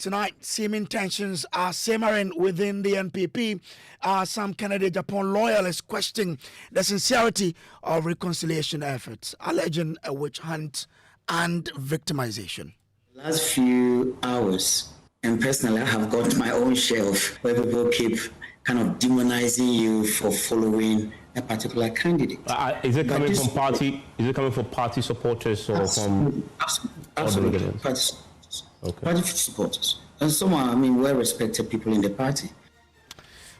Tonight, seeming tensions are simmering within the NPP. Some Kennedy Agyapong loyalists question the sincerity of reconciliation efforts, alleging a witch hunt and victimization. Last few hours, and personally, I have got my own share of where people keep kind of demonizing you for following a particular candidate. Is it coming from party? Is it coming from party supporters or from absolutely party supporters? Okay. Party supporters, and some are, well-respected people in the party.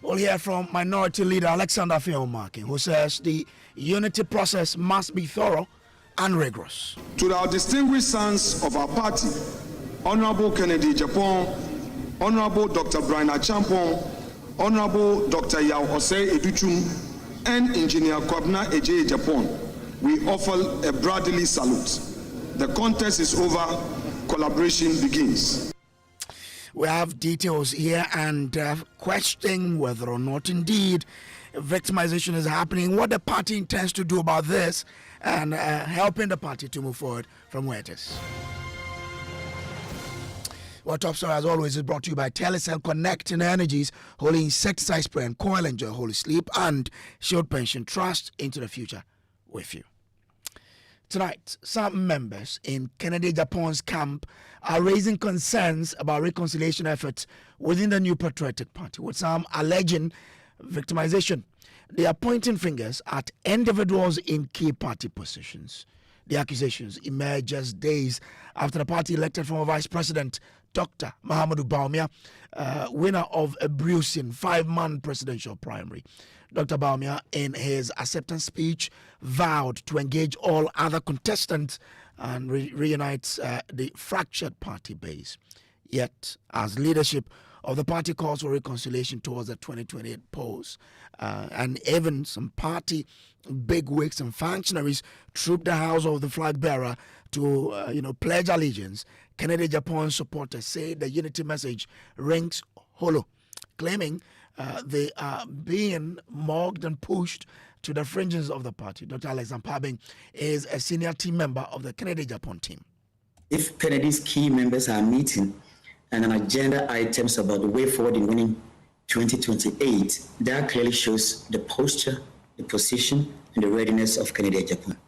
We'll hear from Minority Leader Afenyo-Markin, who says the unity process must be thorough and rigorous. To our distinguished sons of our party, Honorable Kennedy Agyapong, Honorable Dr. Brian Achampong, Honorable Dr. Yao Osei Educhum, and Engineer Kwabna Eje Agyapong, we offer a brotherly salute. The contest is over. Collaboration begins. We have details here and questioning whether or not indeed victimization is happening, what the party intends to do about this, and helping the party to move forward from where it is. Well, Top Story, as always, is brought to you by Telecel Connecting Energies, Holy Insecticide Spray and Coil. Enjoy Holy Sleep and Shield Pension Trust into the future with you. Tonight, some members in Kennedy Agyapong's camp are raising concerns about reconciliation efforts within the new Patriotic Party, with some alleging victimization. They are pointing fingers at individuals in key party positions. The accusations emerge just days after the party elected former Vice President Dr. Mahamudu Bawumia, winner of a bruising 5-man presidential primary. Dr. Bawumia, in his acceptance speech, vowed to engage all other contestants and reunite the fractured party base. Yet, as leadership of the party calls for reconciliation towards the 2028 polls, and even some party bigwigs and functionaries trooped the house of the flag bearer to, pledge allegiance, Kennedy Agyapong supporters say the unity message rings hollow, claiming they are being mocked and pushed to the fringes of the party. Dr. Ampaabeng is a senior team member of the Kennedy Agyapong Team. If Kennedy's key members are meeting and an agenda items about the way forward in winning 2028, that clearly shows the posture, the position, and the readiness of Kennedy Agyapong.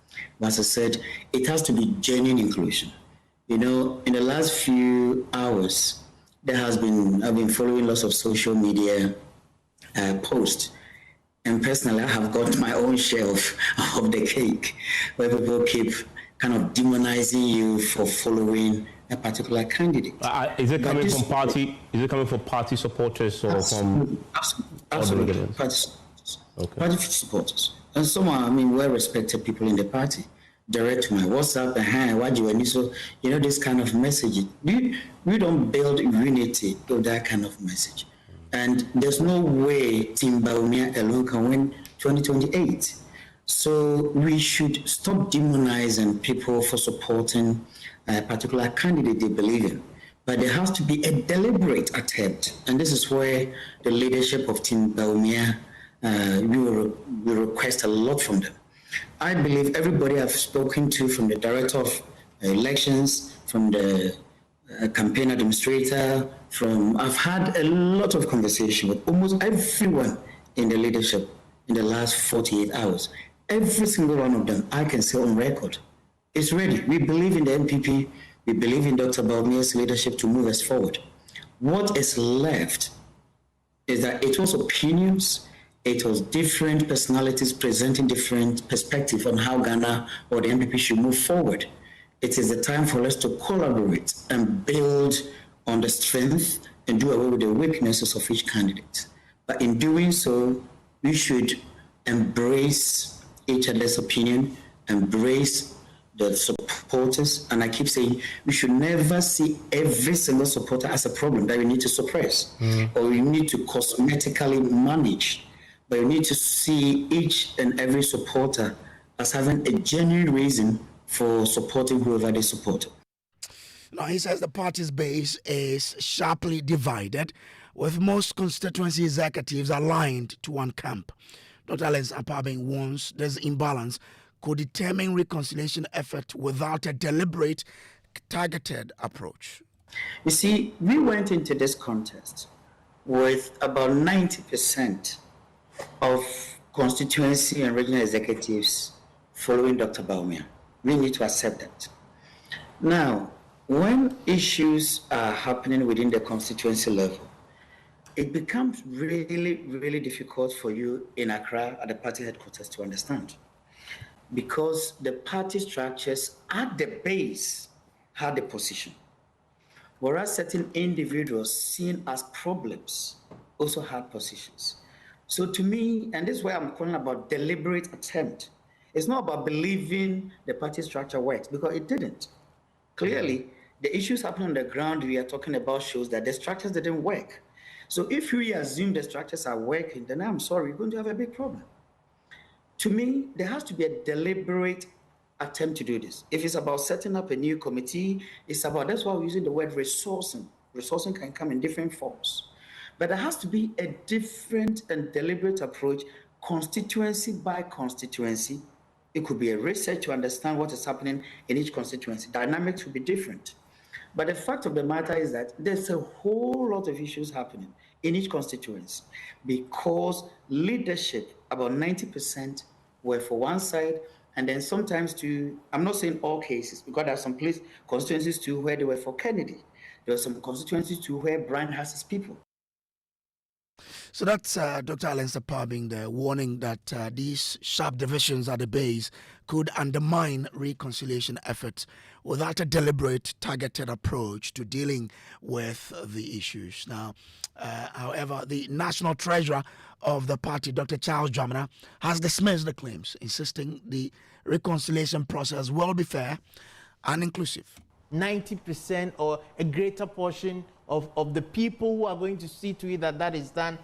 As I said, it has to be genuine inclusion. In the last few hours, I've been following lots of social media posts, and personally, I have got my own share of the cake, where people keep kind of demonizing you for following a particular candidate. Is it coming from party? Is it coming from party supporters or from absolutely party supporters? Okay. Party supporters, and some are, well-respected people in the party. Direct to my WhatsApp and this kind of message. We don't build unity with that kind of message, and there's no way Team Bawumia alone can win 2028. So we should stop demonizing people for supporting a particular candidate they believe in. But there has to be a deliberate attempt. And this is where the leadership of Team Bawumia, we request a lot from them. I believe everybody I've spoken to, from the director of elections, from the campaign administrator, I've had a lot of conversation with almost everyone in the leadership in the last 48 hours. Every single one of them, I can say on record, is ready. We believe in the NPP. We believe in Dr. Bawumia's leadership to move us forward. What is left is that it was opinions, it was different personalities presenting different perspectives on how Ghana or the NPP should move forward. It is the time for us to collaborate and build on the strength and do away with the weaknesses of each candidate. But in doing so, we should embrace each other's opinion, embrace the supporters, and I keep saying we should never see every single supporter as a problem that we need to suppress or we need to cosmetically manage, but we need to see each and every supporter as having a genuine reason for supporting whoever they support. Now, he says the party's base is sharply divided, with most constituency executives aligned to one camp. Dr. Ampaabeng warns this imbalance could determine reconciliation effort without a deliberate, targeted approach. You see, we went into this contest with about 90% of constituency and regional executives following Dr. Bawumia. We need to accept that. Now, when issues are happening within the constituency level, it becomes really, really difficult for you in Accra at the party headquarters to understand, because the party structures at the base had the position, whereas certain individuals seen as problems also had positions. So to me, and this is why I'm calling about deliberate attempt, it's not about believing the party structure works, because it didn't. Clearly, the issues happening on the ground we are talking about shows that the structures didn't work. So if we assume the structures are working, then I'm sorry, we're going to have a big problem. To me, there has to be a deliberate attempt to do this. If it's about setting up a new committee, it's about, that's why we're using the word resourcing. Resourcing can come in different forms. But there has to be a different and deliberate approach, constituency by constituency. It could be a research to understand what is happening in each constituency. Dynamics will be different. But the fact of the matter is that there's a whole lot of issues happening in each constituency, because leadership, about 90%, were for one side, and then sometimes I'm not saying all cases, because there are some constituencies too where they were for Kennedy. There are some constituencies too where Brian has his people. So that's Dr. Ampaabeng there, warning that these sharp divisions at the base could undermine reconciliation efforts without a deliberate, targeted approach to dealing with the issues. Now, however, the National Treasurer of the party, Dr. Dwamena, has dismissed the claims, insisting the reconciliation process will be fair and inclusive. 90% or a greater portion of the people who are going to see to it that that is done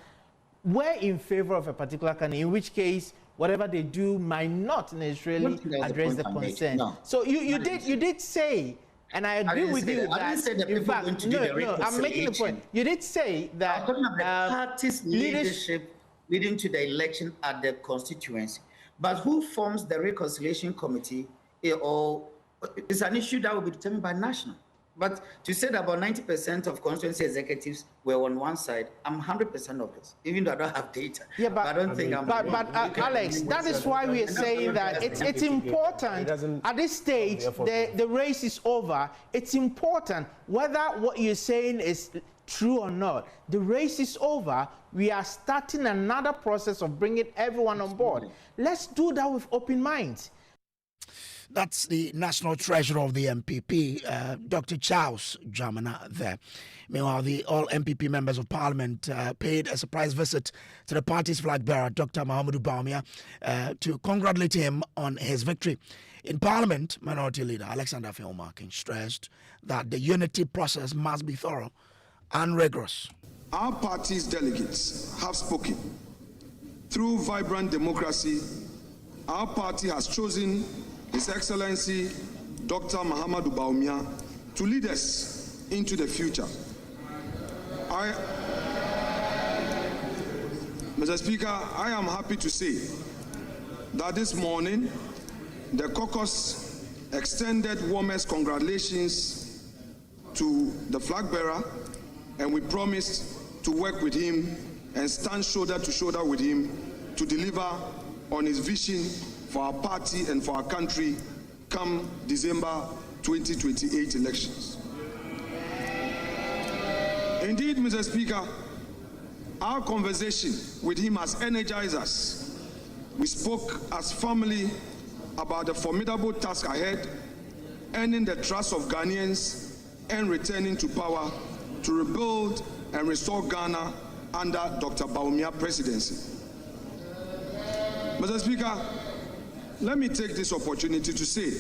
were in favor of a particular candidate, in which case whatever they do might not necessarily address the concern. No. So you did say, and I agree with you that, in fact, no, I'm making a point. You did say that the party's leadership leading to the election at the constituency, but who forms the reconciliation committee, it's an issue that will be determined by national. But to say that about 90% of constituency executives were on one side, I'm 100% of this, even though I don't have data. Yeah, but I don't think I'm. But Alex, that is why we are saying that it's important at this stage. The race is over. It's important whether what you're saying is true or not. The race is over. We are starting another process of bringing everyone on board. Let's do that with open minds. That's the National Treasurer of the NPP, Dr. Dwamena there. Meanwhile, all NPP members of Parliament paid a surprise visit to the party's flag bearer, Dr. Mahamudu Bawumia, to congratulate him on his victory. In Parliament, Minority Leader Afenyo-Markin stressed that the unity process must be thorough and rigorous. Our party's delegates have spoken. Through vibrant democracy, our party has chosen His Excellency Dr. Mahamudu Bawumia to lead us into the future. Mr. Speaker, I am happy to say that this morning the caucus extended warmest congratulations to the flag bearer, and we promised to work with him and stand shoulder to shoulder with him to deliver on his vision for our party and for our country come December 2028 elections. Indeed, Mr. Speaker, our conversation with him has energized us. We spoke as family about the formidable task ahead, earning the trust of Ghanaians and returning to power to rebuild and restore Ghana under Dr. Bawumia presidency. Mr. Speaker, let me take this opportunity to say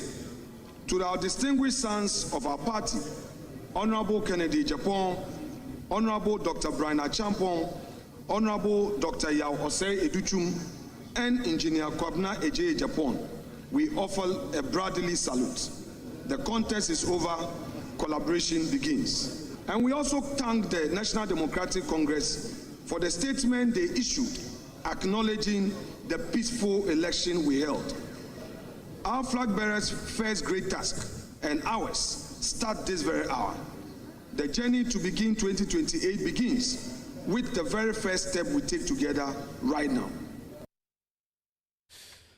to our distinguished sons of our party, Honorable Kennedy Agyapong, Honorable Dr. Achampong, Honorable Dr. Agyapong, and Engineer Kennedy Agyapong, we offer a brotherly salute. The contest is over, collaboration begins. And we also thank the National Democratic Congress for the statement they issued acknowledging the peaceful election we held. Our flag bearers' first great task and ours start this very hour. The journey to begin 2028 begins with the very first step we take together right now.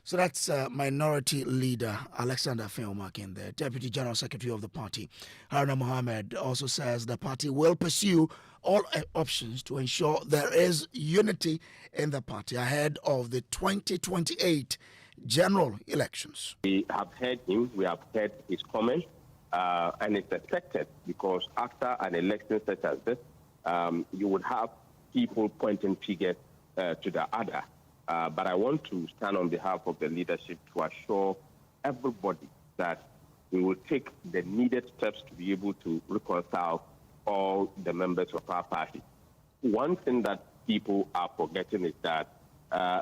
So that's Minority Leader Alexander Afenyo-Markin, the Deputy General Secretary of the party. Haruna Mohammed also says the party will pursue all options to ensure there is unity in the party ahead of the 2028 general elections. We have heard him, we have heard his comments, and it's expected because after an election such as this, you would have people pointing fingers to the other. But I want to stand on behalf of the leadership to assure everybody that we will take the needed steps to be able to reconcile all the members of our party. One thing that people are forgetting is that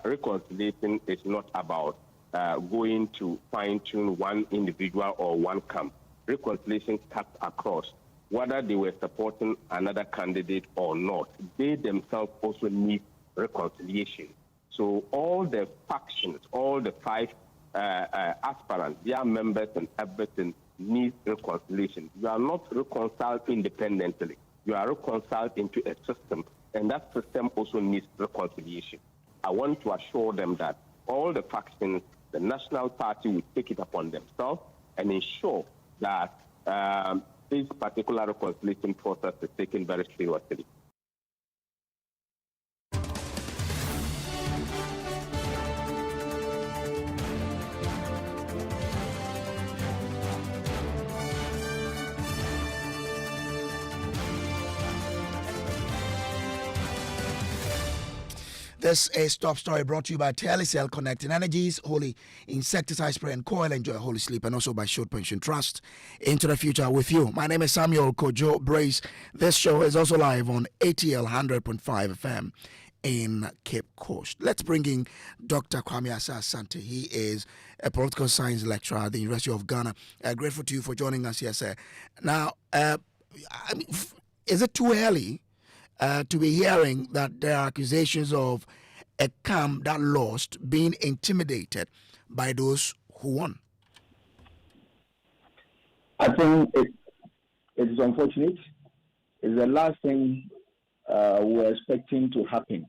reconciliation is not about going to fine-tune one individual or one camp. Reconciliation cuts across. Whether they were supporting another candidate or not, they themselves also need reconciliation. So all the factions, all the five aspirants, their members and everything needs reconciliation. You are not reconciled independently. You are reconciled into a system, and that system also needs reconciliation. I want to assure them that all the factions, the National Party will take it upon themselves and ensure that this particular reconciliation process is taken very seriously. This is Top Story brought to you by Telecel Connecting Energies, Holy Insecticide Spray and Coil. Enjoy Holy Sleep, and also by Short Pension Trust. Into the future with you. My name is Samuel Kojo Brace. This show is also live on ATL 100.5 FM in Cape Coast. Let's bring in Dr. Kwame Asante. He is a political science lecturer at the University of Ghana. Grateful to you for joining us here, sir. Now, is it too early to be hearing that there are accusations of a camp that lost being intimidated by those who won? I think it is unfortunate. It's the last thing we're expecting to happen,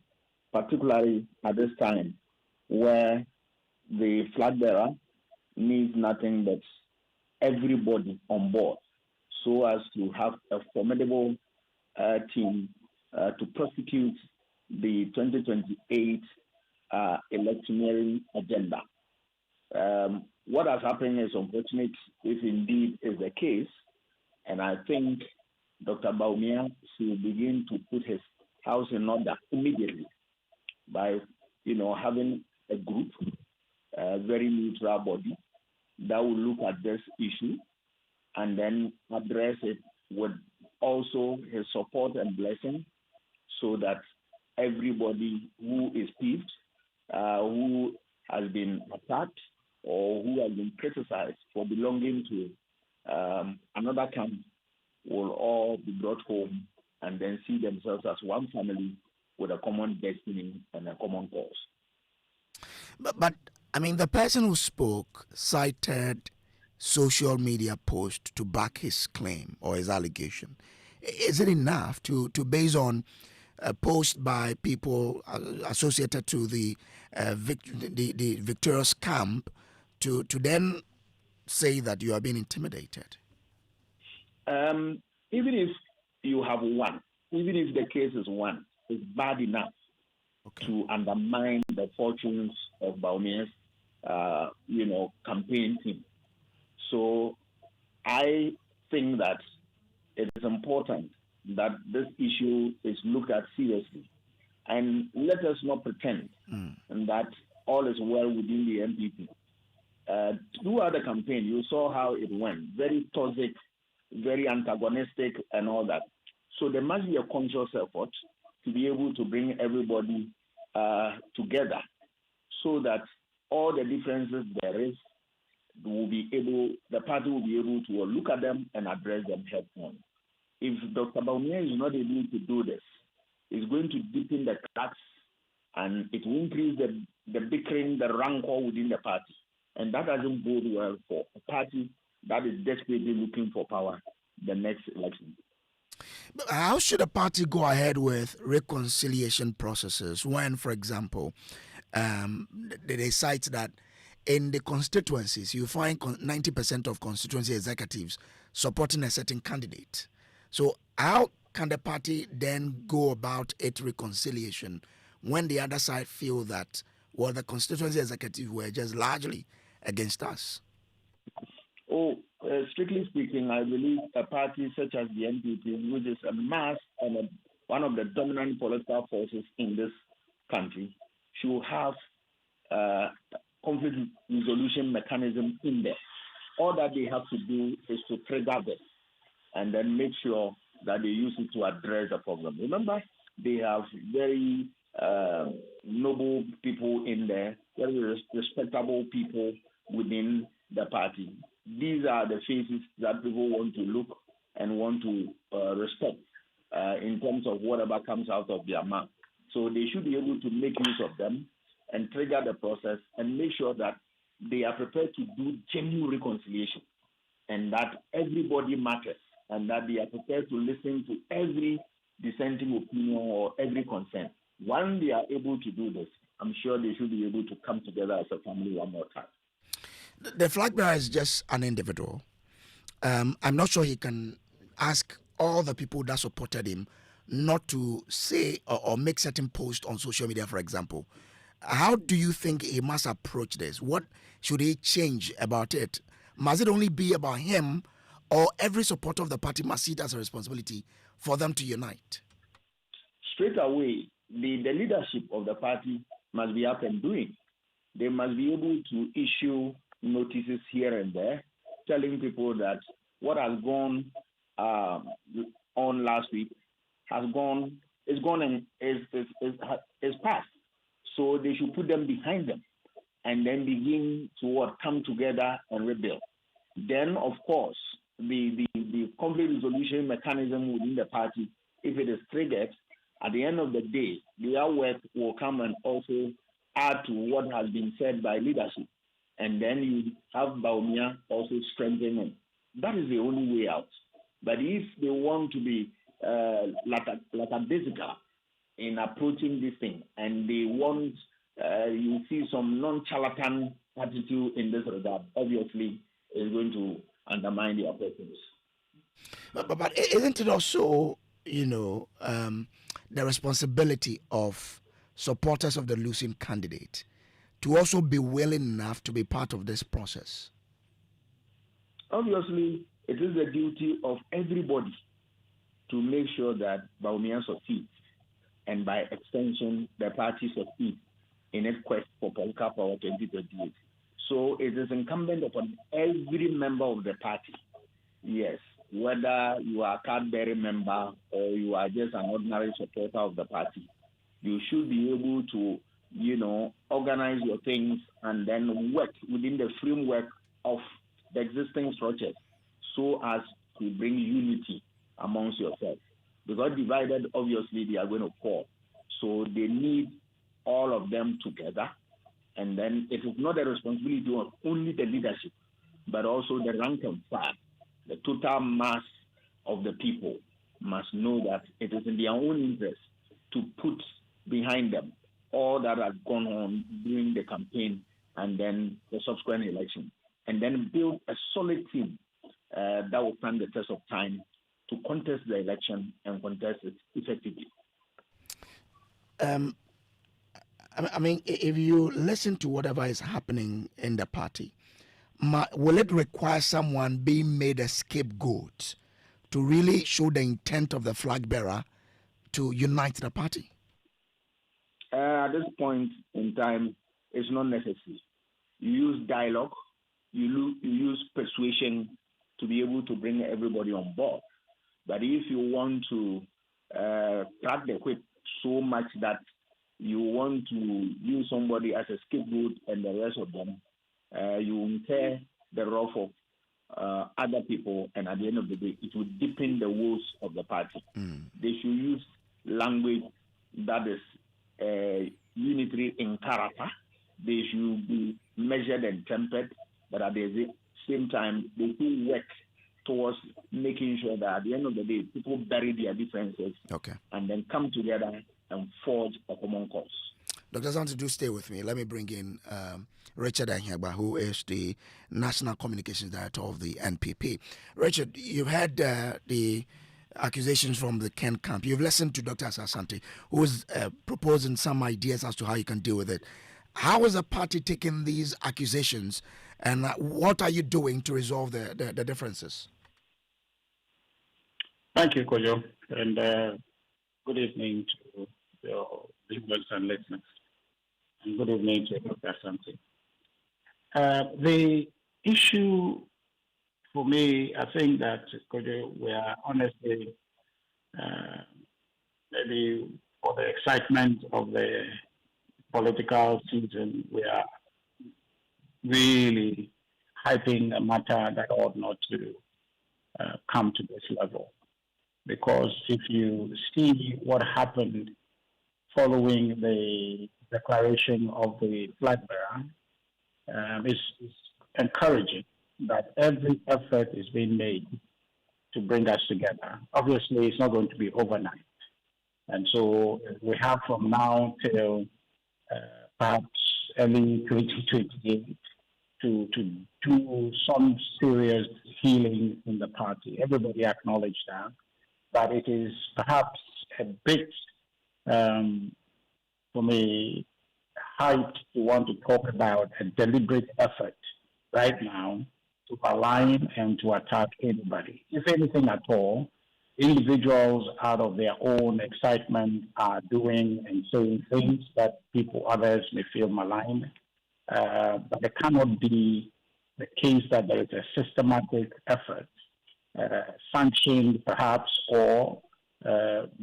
particularly at this time where the flag bearer needs nothing but everybody on board so as to have a formidable team to prosecute the 2028 electioneering agenda. What has happened is unfortunate if indeed is the case, and I think Dr. Bawumia should begin to put his house in order immediately by, having a group, a very neutral body that will look at this issue and then address it with also his support and blessing, so that everybody who is peeved, who has been attacked, or who has been criticized for belonging to another camp will all be brought home and then see themselves as one family with a common destiny and a common cause. But the person who spoke cited social media post to back his claim or his allegation. Is it enough to base on a post by people associated to the victorious camp to then say that you are being intimidated? Even if you have won, even if the case is won, it's bad enough to undermine the fortunes of Bawumia's, campaign team. So I think that it is important that this issue is looked at seriously. And let us not pretend that all is well within the NPP. Throughout the campaign, you saw how it went. Very toxic, very antagonistic, and all that. So there must be a conscious effort to be able to bring everybody together so that all the differences there is, the party will be able to look at them and address them head on. If Dr. Bawumia is not able to do this, it's going to deepen the cracks and it will increase the bickering, the rancor within the party. And that doesn't bode well for a party that is desperately looking for power the next election. But how should a party go ahead with reconciliation processes when, for example, they cite that in the constituencies, you find 90% of constituency executives supporting a certain candidate. So how can the party then go about its reconciliation when the other side feel that, well, the constituency executives were just largely against us? Strictly speaking, I believe a party such as the NPP, which is a mass and one of the dominant political forces in this country, should have conflict resolution mechanism in there. All that they have to do is to trigger this and then make sure that they use it to address the problem. Remember, they have very noble people in there, very respectable people within the party. These are the faces that people want to look and want to respect in terms of whatever comes out of their mouth. So they should be able to make use of them and trigger the process and make sure that they are prepared to do genuine reconciliation and that everybody matters and that they are prepared to listen to every dissenting opinion or every concern. When they are able to do this, I'm sure they should be able to come together as a family one more time. The flag bearer is just an individual. I'm not sure he can ask all the people that supported him not to say or make certain posts on social media, for example. How do you think he must approach this? What should he change about it? Must it only be about him, or every supporter of the party must see it as a responsibility for them to unite? Straight away, the leadership of the party must be up and doing. They must be able to issue notices here and there, telling people that what has gone on last week is past. So they should put them behind them and then begin to come together and rebuild. Then, of course, the conflict resolution mechanism within the party, if it is triggered, at the end of the day, their work will come and also add to what has been said by leadership. And then you have Bawumia also strengthening. That is the only way out. But if they want to be lackadaisical in approaching this thing, and they want, you see some non-charlatan attitude in this regard, obviously is going to undermine their purpose. But isn't it also, the responsibility of supporters of the losing candidate to also be willing enough to be part of this process? Obviously, it is the duty of everybody to make sure that Bawumia succeeds, and by extension, the party succeeds in its quest for political power 2028. So it is incumbent upon every member of the party, yes, whether you are a card-bearing member or you are just an ordinary supporter of the party, you should be able to, organize your things and then work within the framework of the existing structures so as to bring unity amongst yourselves. Because divided, obviously, they are going to fall. So they need all of them together. And then it is not the responsibility of only the leadership, but also the rank and file. The total mass of the people must know that it is in their own interest to put behind them all that has gone on during the campaign and then the subsequent election, and then build a solid team that will stand the test of time to contest the election and contest it effectively. If you listen to whatever is happening in the party, will it require someone being made a scapegoat to really show the intent of the flag bearer to unite the party? At this point in time, it's not necessary. You use dialogue, you use persuasion to be able to bring everybody on board. But if you want to crack the whip so much that you want to use somebody as a scapegoat and the rest of them, you incur the wrath of other people, and at the end of the day, it will deepen the woes of the party. They should use language that is unitary in character. They should be measured and tempered, but at the same time, they should work towards making sure that at the end of the day, people bury their differences and then come together and forge a common cause. Dr. Santi, do stay with me. Let me bring in Richard Ahiagba, who is the National Communications Director of the NPP. Richard, you've had the accusations from the Ken camp. You've listened to Dr. Asante, who is proposing some ideas as to how you can deal with it. How is the party taking these accusations, and what are you doing to resolve the differences? Thank you, Kojo, and good evening to your viewers and listeners, and good evening to Dr. Asante. The issue for me, I think that, Kojo, we are honestly, maybe for the excitement of the political season, we are really hyping a matter that ought not to come to this level. Because if you see what happened following the declaration of the flag bearer, it's encouraging that every effort is being made to bring us together. Obviously, it's not going to be overnight. And so we have from now till perhaps early 2028 to do some serious healing in the party. Everybody acknowledged that. But it is perhaps a bit, for me, hyped to want to talk about a deliberate effort right now to align and to attack anybody. If anything at all, individuals out of their own excitement are doing and saying things that others may feel maligned. But it cannot be the case that there is a systematic effort, sanctioned perhaps, or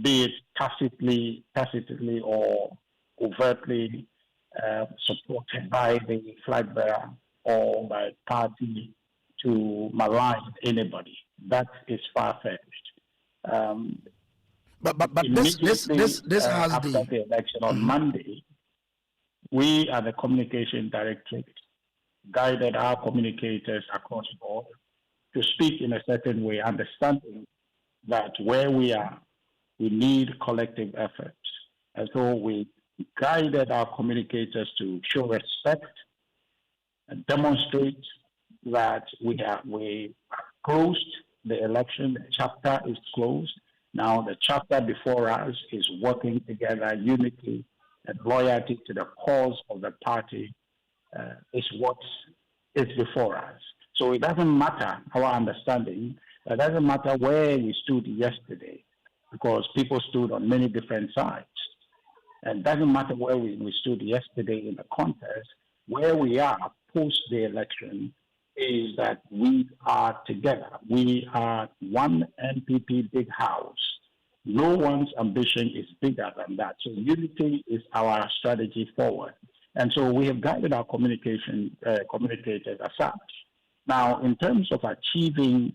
be it tacitly or overtly supported by the flag bearer or by party to malign anybody. That is far-fetched. But this has after the election on Monday, we at the Communication Directorate guided our communicators across the board to speak in a certain way, understanding that where we are, we need collective efforts. And so we guided our communicators to show respect and demonstrate that we have closed the election. The chapter is closed. Now the chapter before us is working together, unity and loyalty to the cause of the party is what is before us. So it doesn't matter our understanding. It doesn't matter where we stood yesterday, because people stood on many different sides. And it doesn't matter where we stood yesterday in the contest. Where we are post the election is that we are together. We are one NPP big house. No one's ambition is bigger than that. So unity is our strategy forward. And so we have guided our communicators as such. Now, in terms of achieving,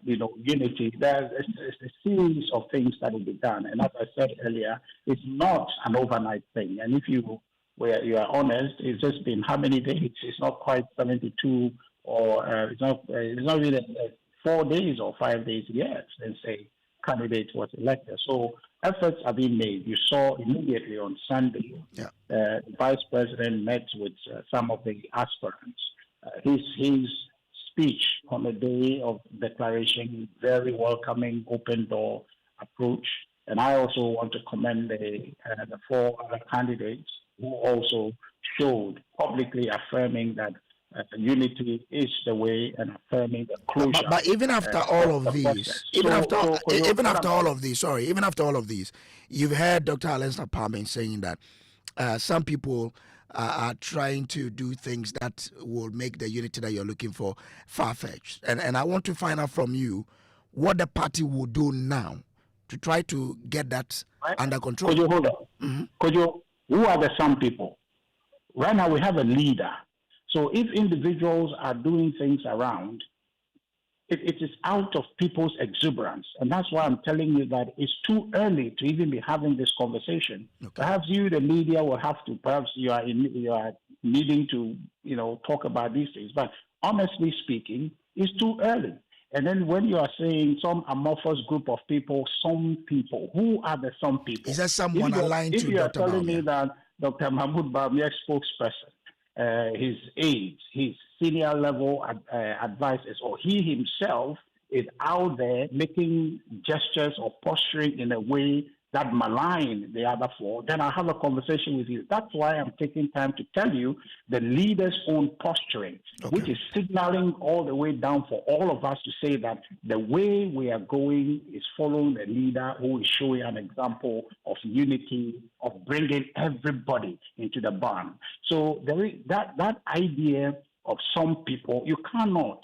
unity, there's a series of things that will be done. And as I said earlier, it's not an overnight thing. And if you are honest, it's just been how many days? It's not quite 72, or it's not really 4 days or 5 days yet since a candidate was elected. So efforts are being made. You saw immediately on Sunday, the vice president met with some of the aspirants. His speech on the day of declaration, very welcoming, open door approach. And I also want to commend the 4 other candidates who also showed publicly affirming that unity is the way and affirming the closure. But even after all of these, even after all of these, you've heard Dr. Ampaabeng saying that some people are trying to do things that will make the unity that you're looking for far-fetched. And I want to find out from you what the party will do now to try to get that under control. Kojo, hold on. Kojo, who are the some people? Right now we have a leader. So if individuals are doing things around, it is out of people's exuberance. And that's why I'm telling you that it's too early to even be having this conversation. Okay. Perhaps you, the media, will have to, perhaps you are needing to, talk about these things. But honestly speaking, It's too early. And then when you are saying some amorphous group of people, some people, who are the some people? Is there someone aligned to Dr. Bawumia? If you are telling me that Dr. Mahamudu Bawumia, spokesperson, his aides, his senior level advisors, or he himself is out there making gestures or posturing in a way that malign the other four, then I'll have a conversation with you. That's why I'm taking time to tell you the leader's own posturing, which is signaling all the way down for all of us to say that the way we are going is following the leader who is showing an example of unity, of bringing everybody into the barn. So there is that idea of some people, you cannot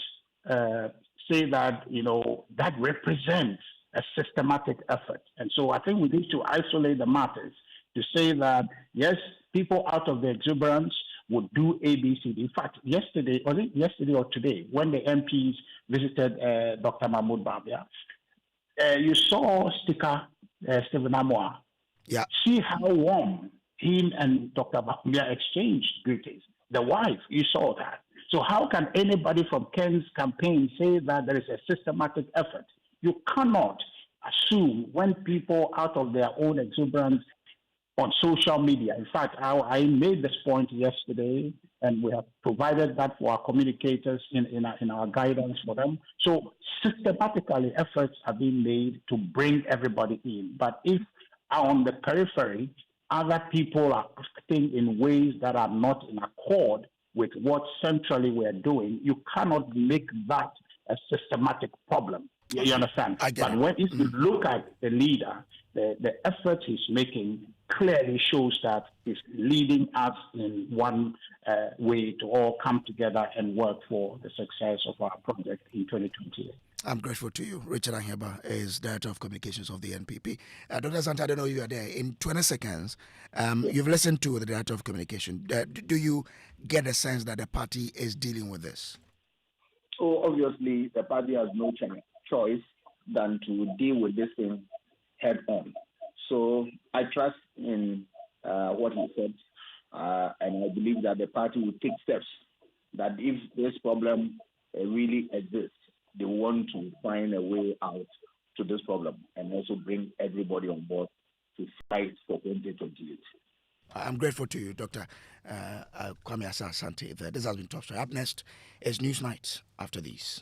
say that, that represents a systematic effort. And so I think we need to isolate the matters to say that, yes, people out of the exuberance would do ABCD. In fact, yesterday or today, when the MPs visited Dr. Mahamudu Bawumia, you saw Speaker Stephen Amoah. Yeah. See how warm him and Dr. Bawumia exchanged greetings. The wife, you saw that. So how can anybody from Ken's campaign say that there is a systematic effort? You cannot assume when people out of their own exuberance on social media. In fact, I made this point yesterday, and we have provided that for our communicators in our guidance for them. So systematically, efforts are being made to bring everybody in. But if on the periphery, other people are acting in ways that are not in accord with what centrally we're doing, you cannot make that a systematic problem. You understand? But if you look at the leader, the effort he's making clearly shows that he's leading us in one way to all come together and work for the success of our project in 2028. I'm grateful to you. Richard Ahyeba is Director of Communications of the NPP. Dr. Santa, I don't know if you are there. In 20 seconds, you've listened to the Director of Communication. Do you get a sense that the party is dealing with this? Oh, obviously, the party has no choice than to deal with this thing head on. So I trust in what he said, and I believe that the party will take steps that if this problem really exists, they want to find a way out to this problem and also bring everybody on board to fight for 2028. I'm grateful to you, Dr. Kwame Asante. This has been Top Story. Up next is Newsnight after these.